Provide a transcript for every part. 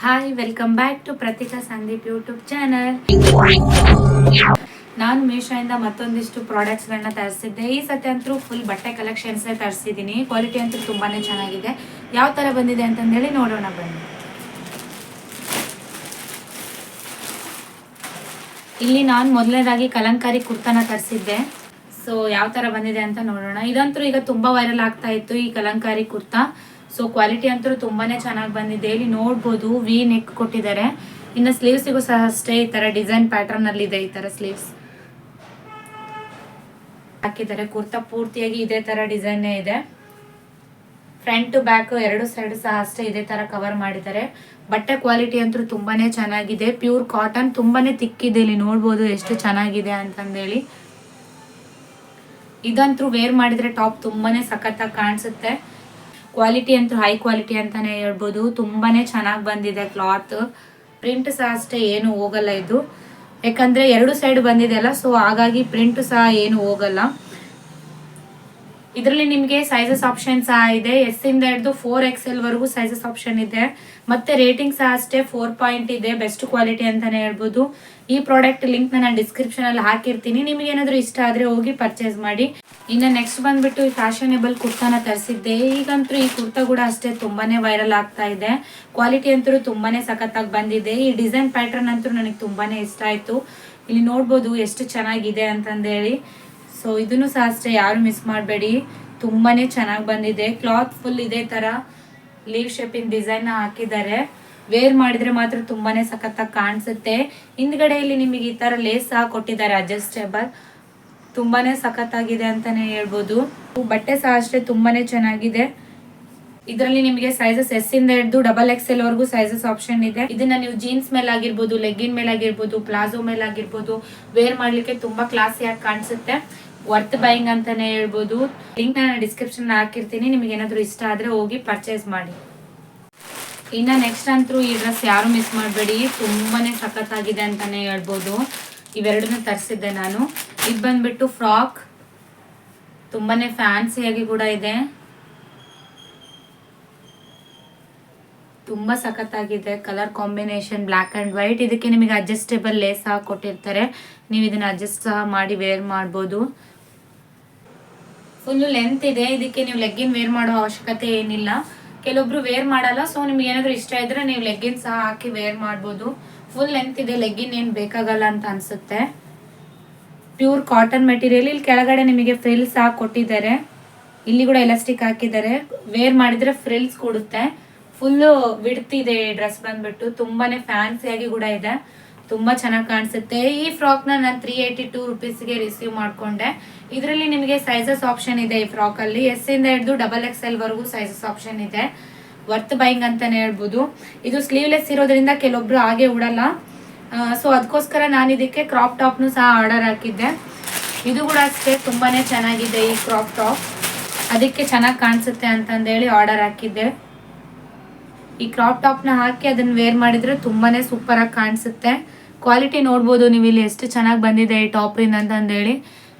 Hi, welcome back to Pratika Sandeep YouTube channel. ನಾನು ಮೀಶೋಯಿಂದ ಮತ್ತೊಂದಿಷ್ಟು ಪ್ರಾಡಕ್ಟ್ಸ್ಗಳನ್ನ ತರಿಸಿದ್ದೆ. ಈ ಸತಿ ಅಂತೂ ಫುಲ್ ಬಟ್ಟೆ ಕಲೆಕ್ಷನ್ಸ್ ತರಿಸಿದ್ದೀನಿ. ಕ್ವಾಲಿಟಿ ಅಂತೂ ತುಂಬಾನೇ ಚೆನ್ನಾಗಿದೆ. ಯಾವ ಥರ ಬಂದಿದೆ ಅಂತಂದೇಳಿ ನೋಡೋಣ ಬನ್ನಿ. ಇಲ್ಲಿ ನಾನು ಮೊದಲನೇದಾಗಿ ಕಲಂಕಾರಿ ಕುರ್ತಾನ ತರಿಸಿದ್ದೆ. ಸೊ ಯಾವ ಥರ ಬಂದಿದೆ ಅಂತ ನೋಡೋಣ. ಇದಂತೂ ಈಗ ತುಂಬ ವೈರಲ್ ಆಗ್ತಾ ಇತ್ತು ಈ ಕಲಂಕಾರಿ ಕುರ್ತಾ. ಸೊ ಕ್ವಾಲಿಟಿ ಅಂತೂ ತುಂಬಾನೇ ಚೆನ್ನಾಗಿ ಬಂದಿದೆ. ಇಲ್ಲಿ ನೋಡ್ಬೋದು ವಿ ನೆಕ್ ಕೊಟ್ಟಿದ್ದಾರೆ. ಇನ್ನು ಸ್ಲೀವ್ಸಿಗೂ ಸಹ ಅಷ್ಟೇ ಈ ತರ ಡಿಸೈನ್ ಪ್ಯಾಟರ್ನ್ ಅಲ್ಲಿ ಇದೆ. ಈ ತರ ಸ್ಲೀವ್ಸ್ ಹಾಕಿದ್ದಾರೆ. ಕುರ್ತಾ ಪೂರ್ತಿಯಾಗಿ ಇದೇ ತರ ಡಿಸೈನ್ ಇದೆ. ಫ್ರಂಟ್ ಟು ಬ್ಯಾಕ್ ಎರಡು ಸೈಡ್ ಸಹ ಅಷ್ಟೇ ಇದೇ ತರ ಕವರ್ ಮಾಡಿದ್ದಾರೆ. ಬಟ್ಟೆ ಕ್ವಾಲಿಟಿ ಅಂತೂ ತುಂಬಾನೇ ಚೆನ್ನಾಗಿದೆ. ಪ್ಯೂರ್ ಕಾಟನ್, ತುಂಬಾನೇ ತಿಕ್ಕಿದೆ. ಇಲ್ಲಿ ನೋಡ್ಬೋದು ಎಷ್ಟು ಚೆನ್ನಾಗಿದೆ ಅಂತಂದೇಳಿ. ಇದಂತೂ ವೇರ್ ಮಾಡಿದ್ರೆ ಟಾಪ್ ತುಂಬಾನೇ ಸಖತ್ತಾಗಿ ಕಾಣಿಸುತ್ತೆ. ಕ್ವಾಲಿಟಿ ಅಂತೂ ಹೈ ಕ್ವಾಲಿಟಿ ಅಂತಾನೆ ಹೇಳ್ಬೋದು. ತುಂಬಾನೇ ಚೆನ್ನಾಗಿ ಬಂದಿದೆ ಕ್ಲಾತ್. ಪ್ರಿಂಟ್ ಸಹ ಅಷ್ಟೇ ಏನು ಹೋಗಲ್ಲ ಇದು, ಯಾಕಂದ್ರೆ ಎರಡು ಸೈಡ್ ಬಂದಿದೆ ಅಲ್ಲ, ಸೊ ಹಾಗಾಗಿ ಪ್ರಿಂಟ್ ಸಹ ಏನು ಹೋಗಲ್ಲ. ಇದರಲ್ಲಿ ನಿಮಗೆ ಸೈಜಸ್ ಆಪ್ಷನ್ ಸಹ ಇದೆ. ಎಸ್ ಇಂದ ಹಿಡಿದು 4XL ವರೆಗೂ ಸೈಜಸ್ ಆಪ್ಷನ್ ಇದೆ. ಮತ್ತೆ ರೇಟಿಂಗ್ ಸಹ ಅಷ್ಟೇ 4 ಇದೆ. ಬೆಸ್ಟ್ ಕ್ವಾಲಿಟಿ ಅಂತಾನೆ ಹೇಳ್ಬೋದು. ಈ ಪ್ರಾಡಕ್ಟ್ ಲಿಂಕ್ ನಾನು ಡಿಸ್ಕ್ರಿಪ್ಷನ್ ಅಲ್ಲಿ ಹಾಕಿರ್ತೀನಿ. ನಿಮ್ಗೆ ಏನಾದ್ರು ಇಷ್ಟ ಆದ್ರೆ ಹೋಗಿ ಪರ್ಚೇಸ್ ಮಾಡಿ. ಇನ್ನು ನೆಕ್ಸ್ಟ್ ಬಂದ್ಬಿಟ್ಟು ಈ ಫ್ಯಾಷನೇಬಲ್ ಕುರ್ತಾನ ತರಿಸಿದ್ದೆ. ಈಗಂತೂ ಈ ಕುರ್ತಾ ಕೂಡ ಅಷ್ಟೇ ತುಂಬಾನೇ ವೈರಲ್ ಆಗ್ತಾ ಇದೆ. ಕ್ವಾಲಿಟಿ ಅಂತೂ ತುಂಬಾನೇ ಸಖತ್ತಾಗಿ ಬಂದಿದೆ. ಈ ಡಿಸೈನ್ ಪ್ಯಾಟರ್ನ್ ಅಂತೂ ನನಗೆ ತುಂಬಾನೇ ಇಷ್ಟ ಆಯ್ತು. ಇಲ್ಲಿ ನೋಡ್ಬೋದು ಎಷ್ಟು ಚೆನ್ನಾಗಿದೆ ಅಂತಂದೇಳಿ. ಸೊ ಇದನ್ನು ಸಹ ಅಷ್ಟೇ ಯಾರು ಮಿಸ್ ಮಾಡಬೇಡಿ. ತುಂಬಾನೇ ಚೆನ್ನಾಗಿ ಬಂದಿದೆ. ಕ್ಲಾತ್ ಫುಲ್ ಇದೇ ತರ ಲೀವ್ ಶೇಪಿಂಗ್ ಡಿಸೈನ್ ಹಾಕಿದ್ದಾರೆ. ವೇರ್ ಮಾಡಿದ್ರೆ ಮಾತ್ರ ತುಂಬಾನೇ ಸಖತ್ತಾಗಿ ಕಾಣಿಸುತ್ತೆ. ಹಿಂದ್ಗಡೆ ಇಲ್ಲಿ ನಿಮಗೆ ಈ ತರ ಲೇಸ್ ಸಹ ಕೊಟ್ಟಿದ್ದಾರೆ ಅಡ್ಜಸ್ಟೇಬಲ್. ತುಂಬಾನೇ ಸಖತ್ತಾಗಿದೆ ಅಂತಾನೆ ಹೇಳ್ಬೋದು. ಬಟ್ಟೆ ಸಹ ಅಷ್ಟೇ ತುಂಬಾನೇ ಚೆನ್ನಾಗಿದೆ. ಇದರಲ್ಲಿ ನಿಮಗೆ ಸೈಜಸ್ ಎಸ್ ಇಂದ ಹಿಡಿದು XXL ವರೆಗೂ ಸೈಜಸ್ ಆಪ್ಷನ್ ಇದೆ. ಇದನ್ನ ನೀವು ಜೀನ್ಸ್ ಮೇಲೆ ಆಗಿರ್ಬೋದು, ಲೆಗ್ಗಿನ್ ಮೇಲೆ ಆಗಿರ್ಬೋದು, ಪ್ಲಾಜೋ ಮೇಲೆ ಆಗಿರ್ಬೋದು ವೇರ್ ಮಾಡ್ಲಿಕ್ಕೆ ತುಂಬಾ ಕ್ಲಾಸಿಯಾಗಿ ಕಾಣಿಸುತ್ತೆ. ವರ್ತ್ ಬೈಯಿಂಗ್ ಅಂತಾನೆ ಹೇಳ್ಬೋದು. ಲಿಂಕ್ ನಾನು ಡಿಸ್ಕ್ರಿಪ್ಷನ್ ಹಾಕಿರ್ತೀನಿ. ನಿಮ್ಗೆ ಏನಾದ್ರು ಇಷ್ಟ ಆದ್ರೆ ಹೋಗಿ ಪರ್ಚೇಸ್ ಮಾಡಿ. ಇನ್ನ ನೆಕ್ಸ್ಟ್ ಅಂತೂ ಈ ಡ್ರೆಸ್ ಯಾರು ಮಿಸ್ ಮಾಡಬೇಡಿ. ತುಂಬಾನೇ ಸಖತ್ತಾಗಿದೆ ಅಂತಾನೆ ಹೇಳ್ಬೋದು. ಇವೆರಡನ್ನ ತರಿಸಿದ್ದೆ ನಾನು. ಇದು ಬಂದ್ಬಿಟ್ಟು ಫ್ರಾಕ್. ತುಂಬಾನೇ ಫ್ಯಾನ್ಸಿಯಾಗಿ ಕೂಡ ಇದೆ. ತುಂಬಾ ಸಖತ್ತಾಗಿದೆ. Colour combination black and white. ಇದಕ್ಕೆ ನಿಮಗೆ ಅಡ್ಜಸ್ಟೇಬಲ್ ಲೇಸ್ ಸಹ ಕೊಟ್ಟಿರ್ತಾರೆ. ನೀವು ಇದನ್ನ ಅಡ್ಜಸ್ಟ್ ಸಹ ಮಾಡಿ ವೇರ್ ಮಾಡ್ಬೋದು. ಫುಲ್ ಲೆಂತ್ ಇದೆ. ಇದಕ್ಕೆ ನೀವು ಲೆಗ್ಗಿನ್ ವೇರ್ ಮಾಡೋ ಅವಶ್ಯಕತೆ ಏನಿಲ್ಲ. ಕೆಲವೊಬ್ರು ವೇರ್ ಮಾಡಲ್ಲ. ಸೊ ನಿಮ್ಗೆ ಏನಾದ್ರು ಇಷ್ಟ ಇದ್ರೆ ನೀವು ಲೆಗ್ಗಿನ್ ಸಹ ಹಾಕಿ ವೇರ್ ಮಾಡ್ಬೋದು. ಫುಲ್ ಲೆಂತ್ ಇದೆ. ಲೆಗ್ಗಿನ್ ಏನ್ ಬೇಕಾಗಲ್ಲ ಅಂತ ಅನ್ಸುತ್ತೆ. Pure cotton material. ಇಲ್ಲಿ ಕೆಳಗಡೆ ನಿಮಗೆ ಫ್ರಿಲ್ಸ್ ಸಹ ಕೊಟ್ಟಿದ್ದಾರೆ. ಇಲ್ಲಿ ಕೂಡ ಎಲಾಸ್ಟಿಕ್ ಹಾಕಿದ್ದಾರೆ. ವೇರ್ ಮಾಡಿದ್ರೆ ಫ್ರಿಲ್ಸ್ ಕೊಡುತ್ತೆ. ಫುಲ್ಲು ವಿಡ್ತ್ ಇದೆ ಈ ಡ್ರೆಸ್ ಬಂದ್ಬಿಟ್ಟು. ತುಂಬಾನೇ ಫ್ಯಾನ್ಸಿಯಾಗಿ ಕೂಡ ಇದೆ. ತುಂಬಾ ಚೆನ್ನಾಗಿ ಕಾಣಿಸುತ್ತೆ. ಈ ಫ್ರಾಕ್ ನಾನು 382 ರುಪೀಸ್ಗೆ ರಿಸೀವ್ ಮಾಡ್ಕೊಂಡೆ. ಇದರಲ್ಲಿ ನಿಮಗೆ ಸೈಜಸ್ ಆಪ್ಷನ್ ಇದೆ. ಈ ಫ್ರಾಕ್ ಅಲ್ಲಿ ಎಸ್ ಇಂದ ಹಿಡಿದು XXL ವರೆಗೂ ಸೈಜಸ್ ಆಪ್ಷನ್ ಇದೆ. ವರ್ತ್ ಬೈಯಿಂಗ್ ಅಂತಾನೆ ಹೇಳ್ಬೋದು. ಇದು ಸ್ಲೀವ್ಲೆಸ್ ಇರೋದ್ರಿಂದ ಕೆಲವೊಬ್ರು ಹಾಗೆ ಉಡಲ್ಲ. ಸೊ ಅದಕ್ಕೋಸ್ಕರ ನಾನು ಇದಕ್ಕೆ ಕ್ರಾಪ್ ಟಾಪ್ನು ಸಹ ಆರ್ಡರ್ ಹಾಕಿದ್ದೆ. ಇದು ಕೂಡ ಅಷ್ಟೇ ತುಂಬಾನೇ ಚೆನ್ನಾಗಿದೆ ಈ ಕ್ರಾಪ್ ಟಾಪ್. ಅದಕ್ಕೆ ಚೆನ್ನಾಗಿ ಕಾಣಿಸುತ್ತೆ ಅಂತಂದೇಳಿ ಆರ್ಡರ್ ಹಾಕಿದ್ದೆ. ಈ ಕ್ರಾಪ್ ಟಾಪ್ನ ಹಾಕಿ ಅದನ್ನ ವೇರ್ ಮಾಡಿದ್ರೆ ತುಂಬಾನೇ ಸೂಪರ್ ಆಗಿ ಕಾಣಿಸುತ್ತೆ. ಕ್ವಾಲಿಟಿ ನೋಡ್ಬೋದು ನೀವು ಇಲ್ಲಿ ಎಷ್ಟು ಚೆನ್ನಾಗಿ ಬಂದಿದೆ ಈ ಟಾಪ್ ಅಂತಂದೇಳಿ.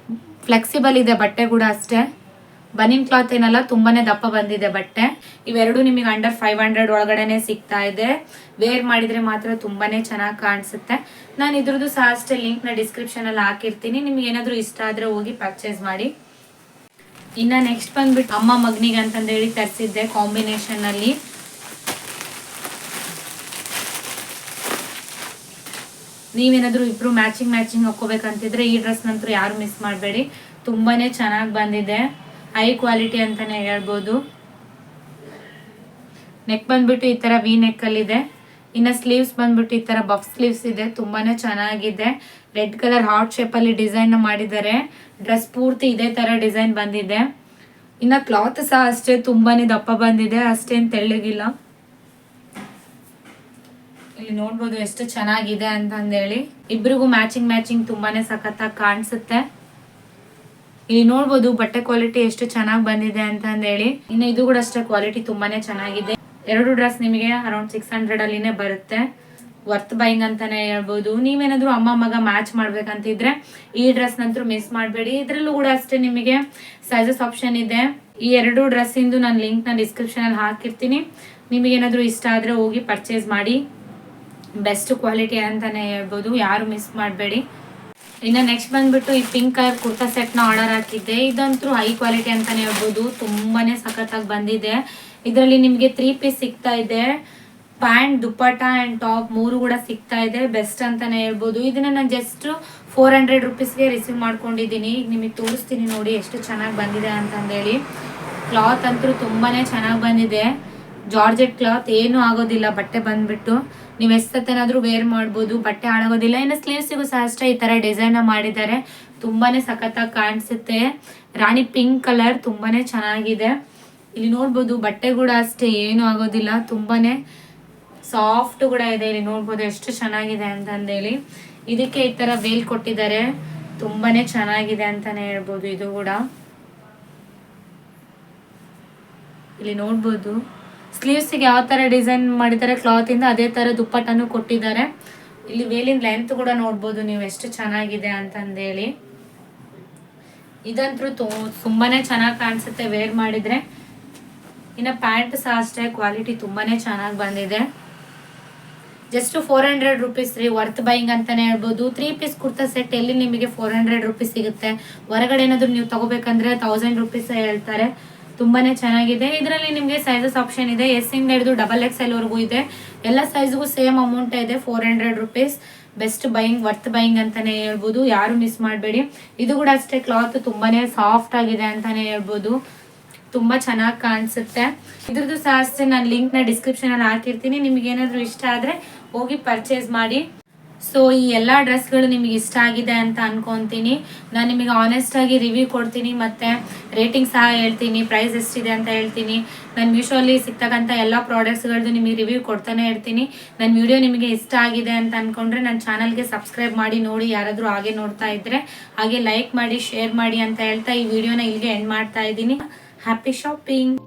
ಫ್ಲೆಕ್ಸಿಬಲ್ ಇದೆ ಬಟ್ಟೆ ಕೂಡ ಅಷ್ಟೇ. ಬನಿನ್ ಕ್ಲಾತ್ ಏನಲ್ಲ, ತುಂಬಾನೇ ದಪ್ಪ ಬಂದಿದೆ ಬಟ್ಟೆ. ಇವೆರಡು ನಿಮಗೆ ಅಂಡರ್ 500 ಒಳಗಡೆನೆ ಸಿಗ್ತಾ ಇದೆ. ವೇರ್ ಮಾಡಿದ್ರೆ ಮಾತ್ರ ತುಂಬಾನೇ ಚೆನ್ನಾಗಿ ಕಾಣಿಸುತ್ತೆ. ನಾನು ಇದ್ರದ್ದು ಸಹ ಅಷ್ಟೇ ಲಿಂಕ್ ನ ಡಿಸ್ಕ್ರಿಪ್ಷನ್ ಅಲ್ಲಿ ಹಾಕಿರ್ತೀನಿ. ನಿಮ್ಗೆ ಏನಾದ್ರು ಇಷ್ಟ ಆದ್ರೆ ಹೋಗಿ ಪರ್ಚೇಸ್ ಮಾಡಿ. ಇನ್ನ ನೆಕ್ಸ್ಟ್ ಬಂದ್ಬಿಟ್ಟು ಅಮ್ಮ ಮಗನಿಗೆ ಅಂತಂದೇಳಿ ತರಿಸಿದ್ದೆ ಕಾಂಬಿನೇಷನ್ ಅಲ್ಲಿ. ನೀವೇನಾದ್ರೂ ಇಬ್ರು ಮ್ಯಾಚಿಂಗ್ ಹಾಕೋಬೇಕಂತಿದ್ರೆ ಈ ಡ್ರೆಸ್ ನಂತರ ಯಾರು ಮಿಸ್ ಮಾಡಬೇಡಿ. ತುಂಬಾನೇ ಚೆನ್ನಾಗಿ ಬಂದಿದೆ. ಹೈ ಕ್ವಾಲಿಟಿ ಅಂತಾನೆ ಹೇಳ್ಬೋದು. ನೆಕ್ ಬಂದ್ಬಿಟ್ಟು ಈ ತರ ವಿ ನೆಕ್ ಅಲ್ಲಿ ಇದೆ. ಇನ್ನ ಸ್ಲೀವ್ಸ್ ಬಂದ್ಬಿಟ್ಟು ಈ ತರ ಬಫ್ ಸ್ಲೀವ್ಸ್ ಇದೆ. ತುಂಬಾನೇ ಚೆನ್ನಾಗಿದೆ. ರೆಡ್ ಕಲರ್ ಹಾರ್ಟ್ ಶೇಪ್ ಅಲ್ಲಿ ಡಿಸೈನ್ ಮಾಡಿದ್ದಾರೆ. ಡ್ರೆಸ್ ಪೂರ್ತಿ ಇದೇ ತರ ಡಿಸೈನ್ ಬಂದಿದೆ. ಇನ್ನ ಕ್ಲಾತ್ ಸಹ ಅಷ್ಟೇ ತುಂಬಾನೇ ದಪ್ಪ ಬಂದಿದೆ. ಅಷ್ಟೇನ್ ತೆಳ್ಳಗಿಲ್ಲ. ಇಲ್ಲಿ ನೋಡ್ಬೋದು ಎಷ್ಟು ಚೆನ್ನಾಗಿದೆ ಅಂತಂದೇಳಿ. ಇಬ್ರಿಗೂ ಮ್ಯಾಚಿಂಗ್ ತುಂಬಾನೇ ಸಖತ್ತಾಗಿ ಕಾಣಿಸುತ್ತೆ. ಇಲ್ಲಿ ನೋಡ್ಬೋದು ಬಟ್ಟೆ ಕ್ವಾಲಿಟಿ ಎಷ್ಟು ಚೆನ್ನಾಗಿ ಬಂದಿದೆ ಅಂತಂದೇಳಿ. ಇನ್ನು ಇದು ಕೂಡ ಅಷ್ಟೇ ಕ್ವಾಲಿಟಿ ತುಂಬಾನೇ ಚೆನ್ನಾಗಿದೆ. ಎರಡು ಡ್ರೆಸ್ ನಿಮಗೆ ಅರೌಂಡ್ 600 ಅಲ್ಲಿನೇ ಬರುತ್ತೆ. ವರ್ತ್ ಬೈಯಿಂಗ್ ಅಂತಾನೆ ಹೇಳ್ಬೋದು. ನೀವೇನಾದ್ರೂ ಅಮ್ಮ ಮಗ ಮ್ಯಾಚ್ ಮಾಡ್ಬೇಕಂತಿದ್ರೆ ಈ ಡ್ರೆಸ್ ನಂತರ ಮಿಸ್ ಮಾಡಬೇಡಿ. ಇದ್ರಲ್ಲೂ ಕೂಡ ಅಷ್ಟೇ ನಿಮಗೆ ಸೈಜಸ್ ಆಪ್ಷನ್ ಇದೆ. ಈ ಎರಡು ಡ್ರೆಸ್ ಇಂದು ನಾನು ಲಿಂಕ್ ನ ಡಿಸ್ಕ್ರಿಪ್ಷನ್ ಅಲ್ಲಿ ಹಾಕಿರ್ತೀನಿ. ನಿಮಗೇನಾದರೂ ಇಷ್ಟ ಆದರೆ ಹೋಗಿ ಪರ್ಚೇಸ್ ಮಾಡಿ. ಬೆಸ್ಟ್ ಕ್ವಾಲಿಟಿ ಅಂತಲೇ ಹೇಳ್ಬೋದು, ಯಾರು ಮಿಸ್ ಮಾಡಬೇಡಿ. ಇನ್ನು ನೆಕ್ಸ್ಟ್ ಬಂದ್ಬಿಟ್ಟು ಈ ಪಿಂಕ್ ಕಲರ್ ಕುರ್ತಾ ಸೆಟ್ನ ಆರ್ಡರ್ ಹಾಕಿದ್ದೆ. ಇದಂತೂ ಹೈ ಕ್ವಾಲಿಟಿ ಅಂತಲೇ ಹೇಳ್ಬೋದು, ತುಂಬಾ ಸಖತ್ತಾಗಿ ಬಂದಿದೆ. ಇದರಲ್ಲಿ ನಿಮಗೆ 3 ಪೀಸ್ ಸಿಗ್ತಾ ಇದೆ. ಪ್ಯಾಂಟ್, ದುಪ್ಪಟ್ಟ ಆ್ಯಂಡ್ ಟಾಪ್ 3 ಕೂಡ ಸಿಗ್ತಾ ಇದೆ. ಬೆಸ್ಟ್ ಅಂತಲೇ ಹೇಳ್ಬೋದು. ಇದನ್ನು ನಾನು ಜಸ್ಟ್ 400 ರುಪೀಸ್ಗೆ ರಿಸೀವ್ ಮಾಡ್ಕೊಂಡಿದ್ದೀನಿ. ಈಗ ನಿಮಗೆ ತೋರಿಸ್ತೀನಿ ನೋಡಿ ಎಷ್ಟು ಚೆನ್ನಾಗಿ ಬಂದಿದೆ ಅಂತಂದೇಳಿ. ಕ್ಲಾತ್ ಅಂತೂ ತುಂಬಾ ಚೆನ್ನಾಗಿ ಬಂದಿದೆ. ಜಾರ್ಜೆಟ್ ಕ್ಲಾತ್ ಏನೂ ಆಗೋದಿಲ್ಲ. ಬಟ್ಟೆ ಬಂದ್ಬಿಟ್ಟು ನೀವು ಎಷ್ಟೊತ್ತೇನಾದರೂ ವೇರ್ ಮಾಡ್ಬೋದು, ಬಟ್ಟೆ ಹಾಳಾಗೋದಿಲ್ಲ. ಇನ್ನು ಸ್ಲೀವ್ಸಿಗೂ ಸಹ ಅಷ್ಟೇ ಈ ಥರ ಡಿಸೈನ್ನ ಮಾಡಿದ್ದಾರೆ. ತುಂಬಾ ಸಖತ್ತಾಗಿ ಕಾಣಿಸುತ್ತೆ. ರಾಣಿ ಪಿಂಕ್ ಕಲರ್ ತುಂಬಾ ಚೆನ್ನಾಗಿದೆ. ಇಲ್ಲಿ ನೋಡ್ಬೋದು ಬಟ್ಟೆ ಕೂಡ ಅಷ್ಟೇ ಏನೂ ಆಗೋದಿಲ್ಲ. ತುಂಬಾ ಸಾಫ್ಟ್ ಕೂಡ ಇದೆ. ಇಲ್ಲಿ ನೋಡ್ಬೋದು ಎಷ್ಟು ಚೆನ್ನಾಗಿದೆ ಅಂತಂದೇಳಿ. ಇದಕ್ಕೆ ಈ ಥರ ವೇಲ್ ಕೊಟ್ಟಿದ್ದಾರೆ. ತುಂಬಾ ಚೆನ್ನಾಗಿದೆ ಅಂತಲೇ ಹೇಳ್ಬೋದು. ಇದು ಕೂಡ ಇಲ್ಲಿ ನೋಡ್ಬೋದು ಸ್ಲೀವ್ಸಿಗೆ ಯಾವ ಥರ ಡಿಸೈನ್ ಮಾಡಿದ್ದಾರೆ ಕ್ಲಾತಿಂದ, ಅದೇ ಥರ ದುಪ್ಪಟ್ಟನ್ನು ಕೊಟ್ಟಿದ್ದಾರೆ. ಇಲ್ಲಿ ವೇಲಿನ ಲೆಂತ್ ಕೂಡ ನೋಡ್ಬೋದು ನೀವು ಎಷ್ಟು ಚೆನ್ನಾಗಿದೆ ಅಂತಂದೇಳಿ. ಇದಂತೂ ತುಂಬಾ ಚೆನ್ನಾಗಿ ಕಾಣಿಸುತ್ತೆ ವೇರ್ ಮಾಡಿದರೆ. ಇನ್ನು ಪ್ಯಾಂಟ್ ಸಹ ಅಷ್ಟೇ ಕ್ವಾಲಿಟಿ ತುಂಬಾ ಚೆನ್ನಾಗಿ ಬಂದಿದೆ. ಜಸ್ಟ್ 400 ರುಪೀಸ್ ರೀ, ವರ್ತ್ ಬೈಯಿಂಗ್ ಅಂತಲೇ ಹೇಳ್ಬೋದು. 3 ಪೀಸ್ ಕುರ್ತಾ ಸೆಟ್ ಎಲ್ಲಿ ನಿಮಗೆ 400 ರುಪೀಸ್ ಸಿಗುತ್ತೆ. ಹೊರಗಡೆ ಏನಾದರೂ ನೀವು ತಗೋಬೇಕಂದ್ರೆ 1000 ರುಪೀಸ್ ಹೇಳ್ತಾರೆ. ತುಂಬಾ ಚೆನ್ನಾಗಿದೆ. ಇದರಲ್ಲಿ ನಿಮಗೆ ಸೈಜಸ್ ಆಪ್ಷನ್ ಇದೆ. ಎಸ್ ಇಂದ ಹಿಡಿದು XXL ವರೆಗೂ ಇದೆ. ಎಲ್ಲ ಸೈಜ್ಗೂ ಸೇಮ್ ಅಮೌಂಟ್ ಇದೆ, 400 rupees. Best buying, worth buying ಅಂತಲೇ ಹೇಳ್ಬೋದು. ಯಾರು ಮಿಸ್ ಮಾಡಬೇಡಿ. ಇದು ಕೂಡ ಅಷ್ಟೇ ಕ್ಲಾತ್ ತುಂಬಾ ಸಾಫ್ಟ್ ಆಗಿದೆ ಅಂತಲೇ ಹೇಳ್ಬೋದು. ತುಂಬ ಚೆನ್ನಾಗಿ ಕಾಣಿಸುತ್ತೆ. ಇದ್ರದ್ದು ಸಹ ಅಷ್ಟೇ ನಾನು ಲಿಂಕ್ನ ಡಿಸ್ಕ್ರಿಪ್ಷನಲ್ಲಿ ಹಾಕಿರ್ತೀನಿ. ನಿಮಗೆ ಏನಾದರೂ ಇಷ್ಟ ಆದರೆ ಹೋಗಿ ಪರ್ಚೇಸ್ ಮಾಡಿ. ಸೊ ಈ ಎಲ್ಲ ಡ್ರೆಸ್ಗಳು ನಿಮಗೆ ಇಷ್ಟ ಆಗಿದೆ ಅಂತ ಅನ್ಕೊತೀನಿ. ನಾನು ನಿಮಗೆ ಆನೆಸ್ಟಾಗಿ ರಿವ್ಯೂ ಕೊಡ್ತೀನಿ, ಮತ್ತು ರೇಟಿಂಗ್ ಸಹ ಹೇಳ್ತೀನಿ, ಪ್ರೈಸ್ ಎಷ್ಟಿದೆ ಅಂತ ಹೇಳ್ತೀನಿ. ನಾನು ಮೀಶೋಲ್ಲಿ ಸಿಗ್ತಕ್ಕಂಥ ಎಲ್ಲ ಪ್ರಾಡಕ್ಟ್ಸ್ಗಳದ್ದು ನಿಮಗೆ ರಿವ್ಯೂ ಕೊಡ್ತಾನೆ ಇರ್ತೀನಿ. ನನ್ನ ವಿಡಿಯೋ ನಿಮಗೆ ಇಷ್ಟ ಆಗಿದೆ ಅಂತ ಅಂದ್ಕೊಂಡ್ರೆ ನನ್ನ ಚಾನಲ್ಗೆ ಸಬ್ಸ್ಕ್ರೈಬ್ ಮಾಡಿ ನೋಡಿ. ಯಾರಾದರೂ ಹಾಗೆ ನೋಡ್ತಾ ಇದ್ದರೆ ಹಾಗೆ ಲೈಕ್ ಮಾಡಿ, ಶೇರ್ ಮಾಡಿ ಅಂತ ಹೇಳ್ತಾ ಈ ವಿಡಿಯೋನ ಇಲ್ಲಿಗೆ ಎಂಡ್ ಮಾಡ್ತಾ ಇದ್ದೀನಿ. Happy shopping.